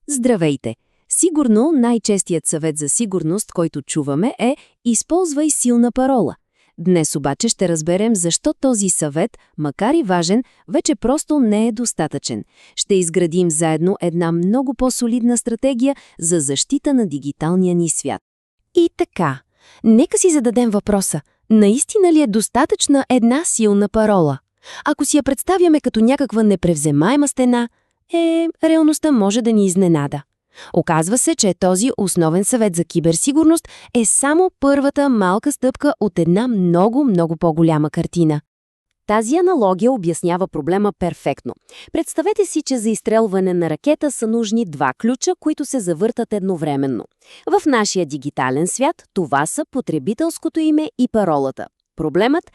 Здравейте! Сигурно най-честият съвет за сигурност, който чуваме е «използвай силна парола». Днес обаче ще разберем защо този съвет, макар и важен, вече просто не е достатъчен. Ще изградим заедно една много по-солидна стратегия за защита на дигиталния ни свят. И така, нека си зададем въпроса, наистина ли е достатъчна една силна парола? Ако си я представяме като някаква непревземаема стена, реалността може да ни изненада. Оказва се, че този основен съвет за киберсигурност е само първата малка стъпка от една много по-голяма картина. Тази аналогия обяснява проблема перфектно. Представете си, че за изстрелване на ракета са нужни два ключа, които се завъртат едновременно. В нашия дигитален свят това са потребителското име и паролата. Проблемът?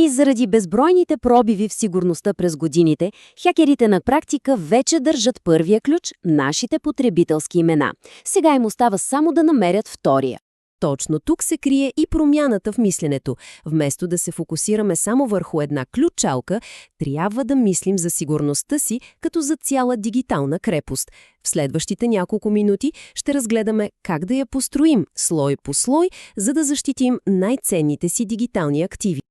Заради безбройните пробиви в сигурността през годините, хакерите на практика вече държат първия ключ – нашите потребителски имена. Сега им остава само да намерят втория. Точно тук се крие и промяната в мисленето. Вместо да се фокусираме само върху една ключалка, трябва да мислим за сигурността си като за цяла дигитална крепост. В следващите няколко минути ще разгледаме как да я построим слой по слой, за да защитим най-ценните си дигитални активи.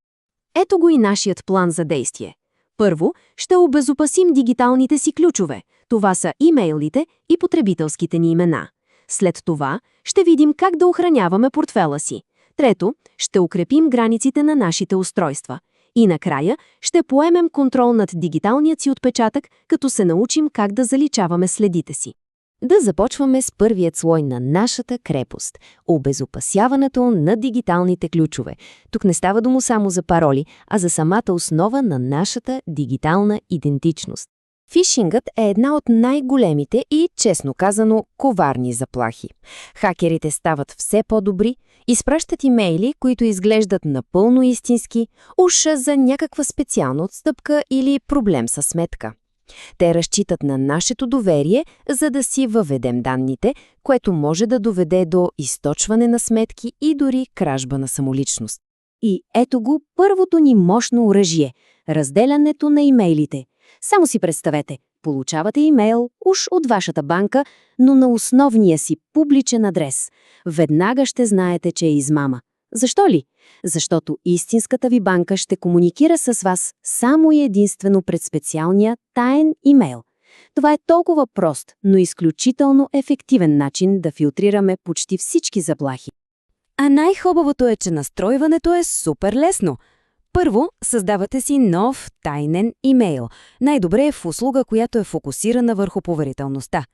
Ето го и нашият план за действие. Първо, ще обезопасим дигиталните си ключове. Това са имейлите и потребителските ни имена. След това ще видим как да охраняваме портфела си. Трето, ще укрепим границите на нашите устройства. И накрая ще поемем контрол над дигиталният си отпечатък, като се научим как да заличаваме следите си. Да започваме с първият слой на нашата крепост – обезопасяването на дигиталните ключове. Тук не става дума само за пароли, а за самата основа на нашата дигитална идентичност. Фишингът е една от най-големите и, честно казано, коварни заплахи. Хакерите стават все по-добри, изпращат имейли, които изглеждат напълно истински, уж за някаква специална отстъпка или проблем със сметка. Те разчитат на нашето доверие, за да си въведем данните, което може да доведе до източване на сметки и дори кражба на самоличност. И ето го първото ни мощно оръжие – разделянето на имейлите. Само си представете, получавате имейл уж от вашата банка, но на основния си публичен адрес. Веднага ще знаете, че е измама. Защо ли? Защото истинската ви банка ще комуникира с вас само и единствено пред специалния таен имейл. Това е толкова прост, но изключително ефективен начин да филтрираме почти всички заплахи. А най-хубавото е, че настройването е супер лесно. Първо, създавате си нов тайнен имейл. Най-добре е в услуга, която е фокусирана върху поверителността.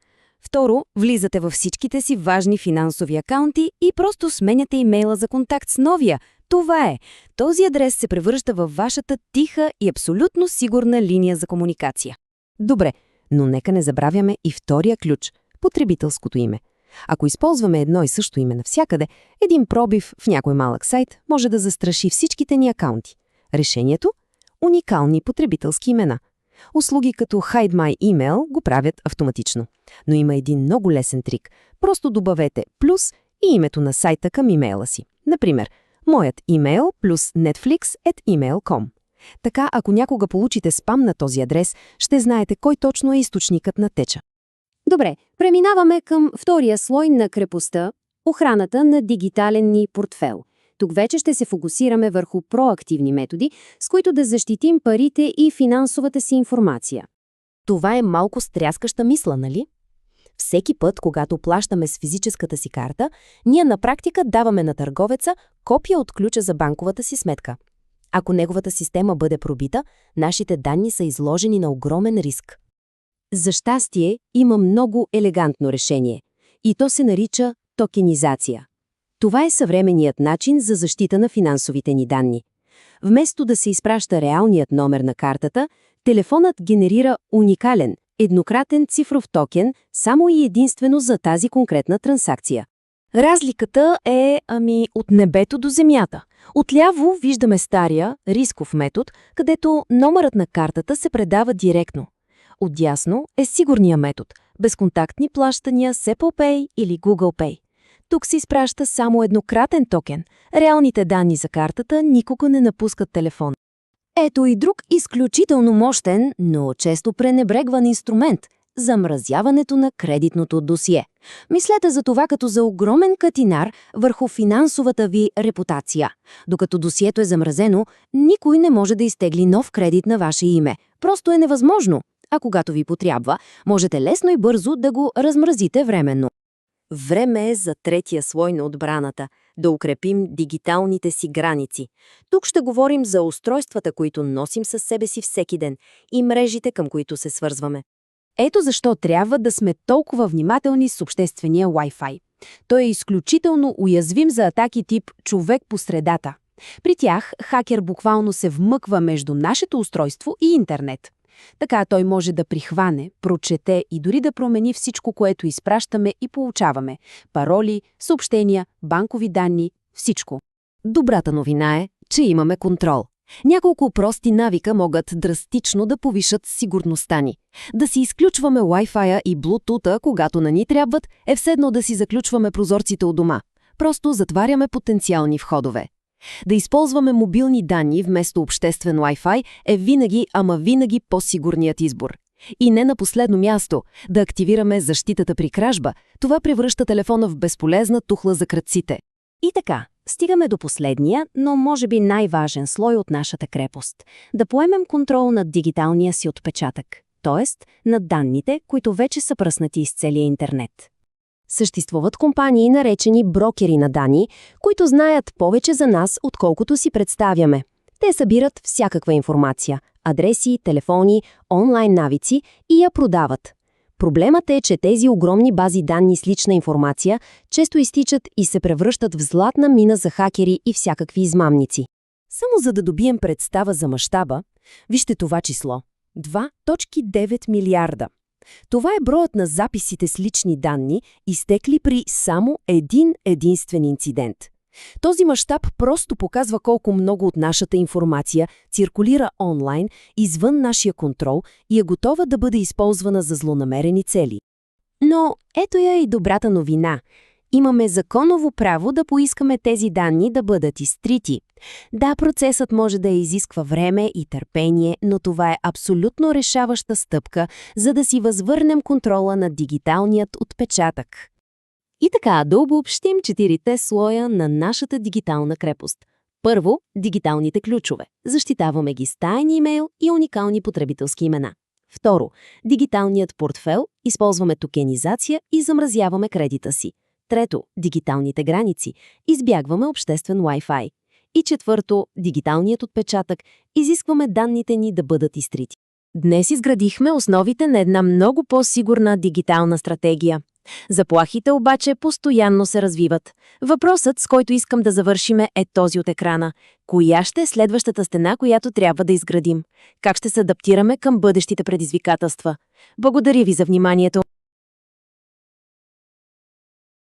Второ, влизате във всичките си важни финансови акаунти и просто сменяте имейла за контакт с новия. Това е. Този адрес се превръща във вашата тиха и абсолютно сигурна линия за комуникация. Добре, но нека не забравяме и втория ключ – потребителското име. Ако използваме едно и също име навсякъде, един пробив в някой малък сайт може да застраши всичките ни акаунти. Решението – уникални потребителски имена. Услуги като Hide My Email го правят автоматично. Но има един много лесен трик. Просто добавете плюс и името на сайта към имейла си. Например, моят имейл плюс netflix@email.com. Така, ако някога получите спам на този адрес, ще знаете кой точно е източникът на теча. Добре, преминаваме към втория слой на крепостта – охраната на дигитален ни портфел. Тук вече ще се фокусираме върху проактивни методи, с които да защитим парите и финансовата си информация. Това е малко стряскаща мисла, нали? Всеки път, когато плащаме с физическата си карта, ние на практика даваме на търговеца копия от ключа за банковата си сметка. Ако неговата система бъде пробита, нашите данни са изложени на огромен риск. За щастие, има много елегантно решение. И то се нарича токенизация. Това е съвременният начин за защита на финансовите ни данни. Вместо да се изпраща реалният номер на картата, телефонът генерира уникален, еднократен цифров токен само и единствено за тази конкретна транзакция. Разликата е, от небето до земята. Отляво виждаме стария, рисков метод, където номерът на картата се предава директно. Отдясно е сигурния метод – безконтактни плащания с Apple Pay или Google Pay. Тук се изпраща само еднократен токен. Реалните данни за картата никога не напускат телефон. Ето и друг изключително мощен, но често пренебрегван инструмент замразяването на кредитното досие. Мислете за това като за огромен катинар върху финансовата ви репутация. Докато досието е замразено, никой не може да изтегли нов кредит на ваше име. Просто е невъзможно. А когато ви потрябва, можете лесно и бързо да го размразите временно. Време е за третия слой на отбраната – да укрепим дигиталните си граници. Тук ще говорим за устройствата, които носим със себе си всеки ден и мрежите, към които се свързваме. Ето защо трябва да сме толкова внимателни с обществения Wi-Fi. Той е изключително уязвим за атаки тип човек по средата. При тях хакер буквално се вмъква между нашето устройство и интернет. Така той може да прихване, прочете и дори да промени всичко, което изпращаме и получаваме. Пароли, съобщения, банкови данни, всичко. Добрата новина е, че имаме контрол. Няколко прости навика могат драстично да повишат сигурността ни. Да си изключваме Wi-Fi и Bluetooth, когато на ни трябват, е все едно да си заключваме прозорците у дома. Просто затваряме потенциални входове. Да използваме мобилни данни вместо обществен Wi-Fi е винаги, ама винаги по-сигурният избор. И не на последно място, да активираме защитата при кражба, това превръща телефона в безполезна тухла за крадците. И така, стигаме до последния, но може би най-важен слой от нашата крепост – да поемем контрол над дигиталния си отпечатък, т.е. над данните, които вече са пръснати из целия интернет. Съществуват компании, наречени брокери на данни, които знаят повече за нас, отколкото си представяме. Те събират всякаква информация – адреси, телефони, онлайн навици и я продават. Проблемът е, че тези огромни бази данни с лична информация често изтичат и се превръщат в златна мина за хакери и всякакви измамници. Само за да добием представа за мащаба, вижте това число – 2,9 милиарда. Това е броят на записите с лични данни, изтекли при само един единствен инцидент. Този мащаб просто показва колко много от нашата информация циркулира онлайн, извън нашия контрол и е готова да бъде използвана за злонамерени цели. Но ето я и добрата новина. Имаме законово право да поискаме тези данни да бъдат изтрити. Да, процесът може да изисква време и търпение, но това е абсолютно решаваща стъпка, за да си възвърнем контрола над дигиталният отпечатък. И така, да обобщим 4 слоя на нашата дигитална крепост. Първо, дигиталните ключове. Защитаваме ги с таен имейл и уникални потребителски имена. Второ, дигиталният портфел. Използваме токенизация и замразяваме кредита си. Трето, дигиталните граници. Избягваме обществен Wi-Fi. И четвърто, дигиталният отпечатък. Изискваме данните ни да бъдат изтрити. Днес изградихме основите на една много по-сигурна дигитална стратегия. Заплахите обаче постоянно се развиват. Въпросът, с който искам да завършиме, е този от екрана. Коя ще е следващата стена, която трябва да изградим? Как ще се адаптираме към бъдещите предизвикателства? Благодаря ви за вниманието.